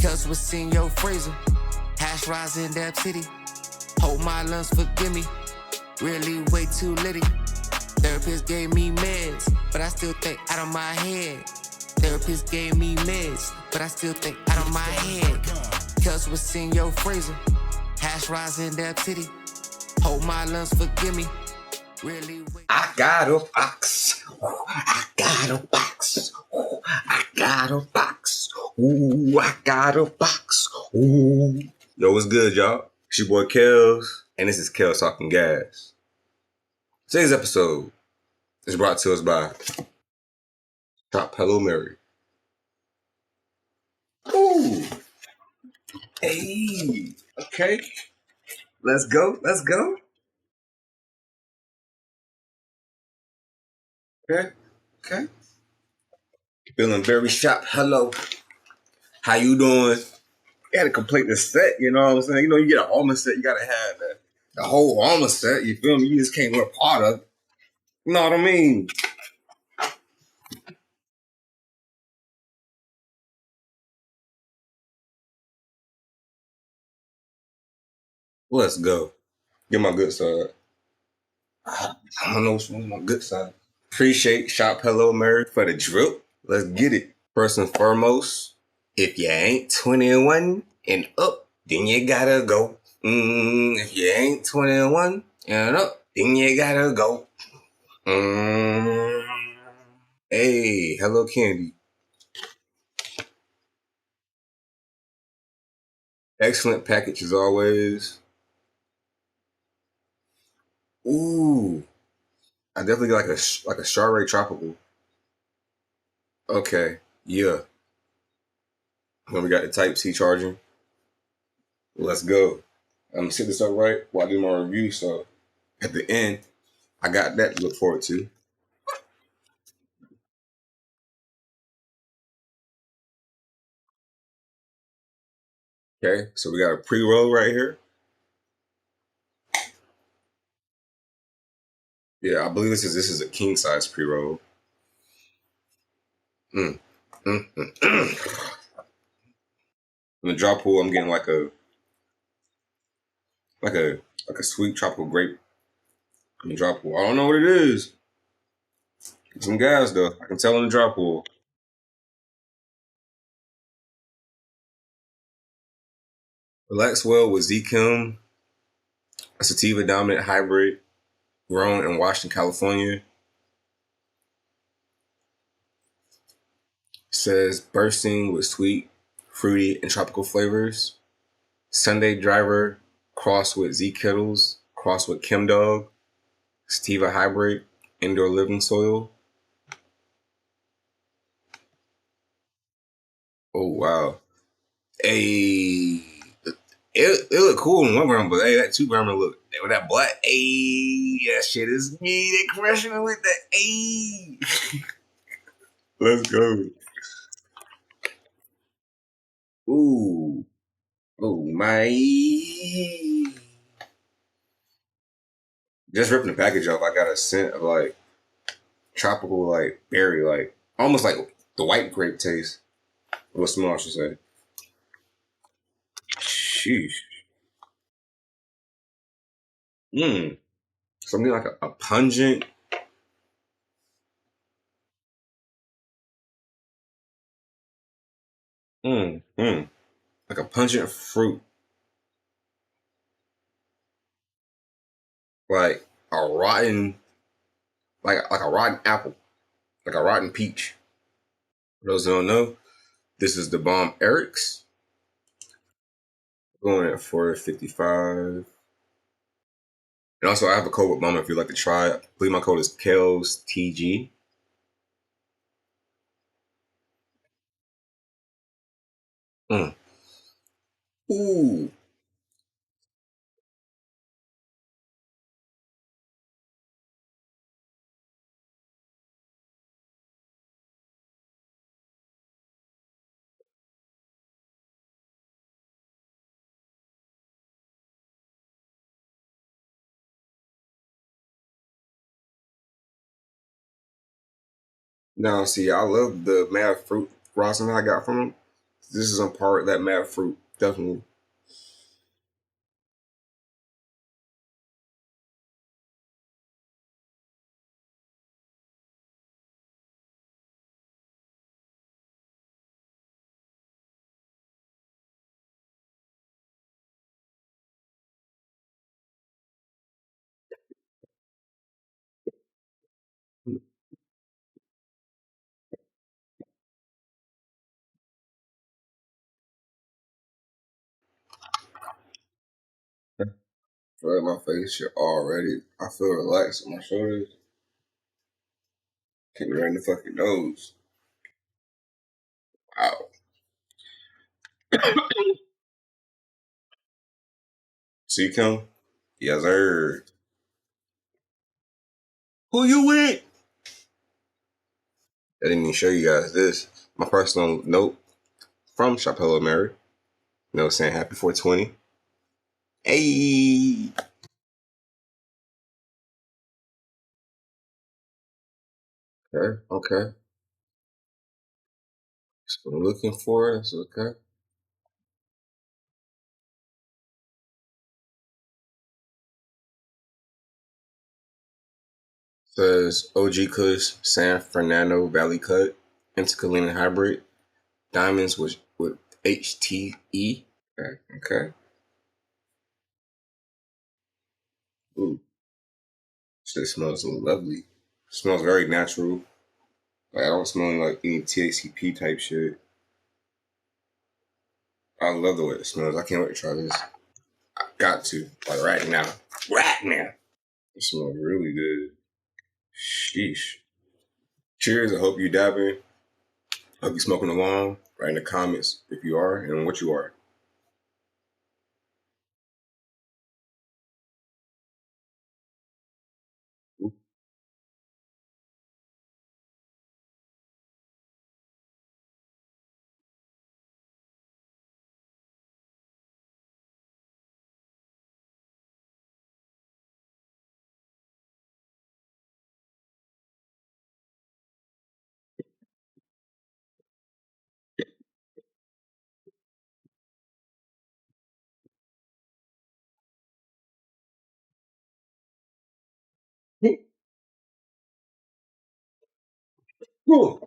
Cause what's in your freezer? Hash rise in that city. Hope my lungs forgive me. Really way too litty. Therapist gave me meds, but I still think out of my head. Therapist gave me meds, but I still think out of my head. Cause what's in your freezer? Hash rise in that city. Hope my lungs forgive me. Really way. I got a box. Ooh, I got a box. Ooh, I got a box. Ooh, I got a box. Ooh. Yo, what's good, y'all? It's your boy Kales, and this is KailezTalkinGas. Today's episode is brought to us by ShopHelloMary. Ooh. Hey. Okay. Let's go. Let's go. Okay. Okay. Feeling very shop. Hello. How you doing? You gotta complete the set, you know what I'm saying? You know, you get an armor set, you gotta have the whole armor set, you feel me? You just can't wear part of it. You know what I mean? Let's go. Get my good side. I don't know which one's my good side. Appreciate ShopHelloMary for the drip. Let's get it. First and foremost, if you ain't 21 and up, then you gotta go. If you ain't 21 and up, then you gotta go. Hey, hello Candy. Excellent package as always. Ooh, I definitely got like a Chardonnay tropical. Okay, yeah. Then we got the Type C charging. Let's go. I'm gonna set this up right while I do my review. So at the end, I got that to look forward to. Okay, so we got a pre-roll right here. Yeah, I believe this is a king size pre-roll. Mm. In the drop pool, I'm getting like a like a sweet tropical grape in the drop pool. I don't know what it is. Some gas though. I can tell in the drop pool. Relax well with Z-Chem, a sativa dominant hybrid grown in Washington, California. Says bursting with sweet, fruity, and tropical flavors. Sunday driver crossed with Z Kettles, crossed with Chem Dog, sativa hybrid, indoor living soil. Oh wow. Hey, it looked cool in 1 gram, but hey, that 2 gram look with that black. Hey, that shit is me. They crushing it with that. Hey, let's go. Ooh, oh my. Just ripping the package off, I got a scent of like tropical, like berry, like almost like the white grape taste. Or smell, I should say. Sheesh. Mmm. Something like a pungent. Mmm. Like a pungent fruit, like a rotten, like a rotten apple, like a rotten peach. For those who don't know, this is the bomb Eric's. Going at 455. And also, I have a code with Mama if you'd like to try it. I believe my code is KailezTG. Mm. Ooh. Now, see, I love the mad fruit frosting I got from them. This is a part of that mad fruit, definitely. I feel like my face shit already. I feel relaxed in my shoulders. Kick me right in the fucking nose. Wow. See, Kim? Yes, sir. Who you with? I didn't even show you guys this. My personal note from ShopHelloMary. You know, saying happy 420. Hey. Okay, okay. So I'm looking for it. So, okay. Says OG Kush, San Fernando Valley Cut, Intercalina Hybrid, Diamonds with HTE. Okay, okay. Ooh, shit smells lovely. Smells very natural. Like I don't smell like any THCP type shit. I love the way it smells. I can't wait to try this. I got to. Like right now. Right now. It smells really good. Sheesh. Cheers. I hope you dabbing. Hope you smoking along. Write in the comments if you are and what you are. Ooh.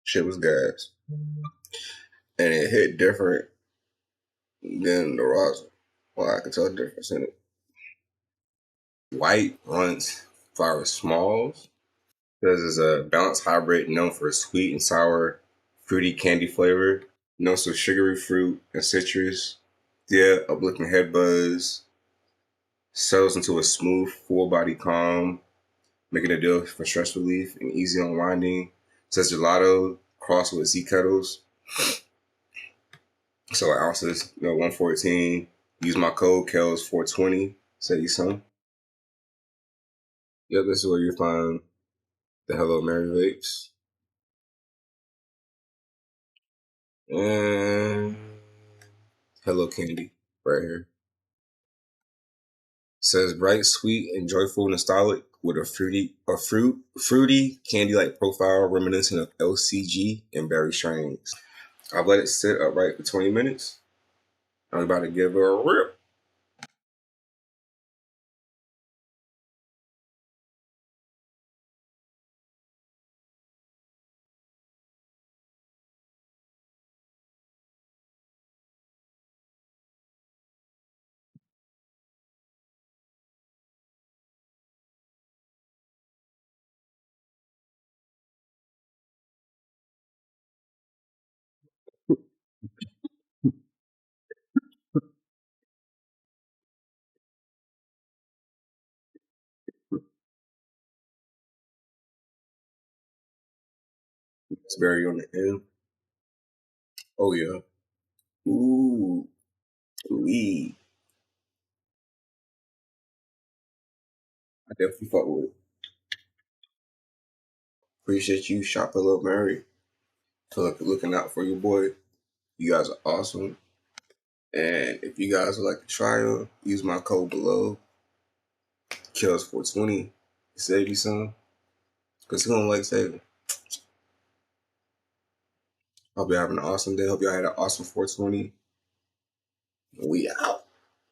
Shit was gas. And it hit different than the rosin. Well, I could tell the difference in it. White runs flower smalls. This is a balanced hybrid known for its sweet and sour, fruity candy flavor. Notes of sugary fruit and citrus. Yeah, uplifting head buzz. Settles into a smooth, full body calm, making a deal for stress relief and easy unwinding. Says gelato crossed with sea kettles. So ounces, 114. Use my code KailezTalkinGas. Say you some. Yep, this is where you find the Hello Mary vapes. And Hello Candy right here. Says bright, sweet, and joyful, nostalgic with fruity candy-like profile reminiscent of LCG and berry strains. I've let it sit upright for 20 minutes. I'm about to give her a rip. It's berry on the end. Oh yeah. Ooh, we. I definitely fuck with it. Appreciate you, ShopHelloMary, for looking out for your boy. You guys are awesome. And if you guys would like to try them, use my code below, KailezTalkinGas, save you some. Because he don't like saving. Hope y'all having an awesome day. Hope y'all had an awesome 420. We out.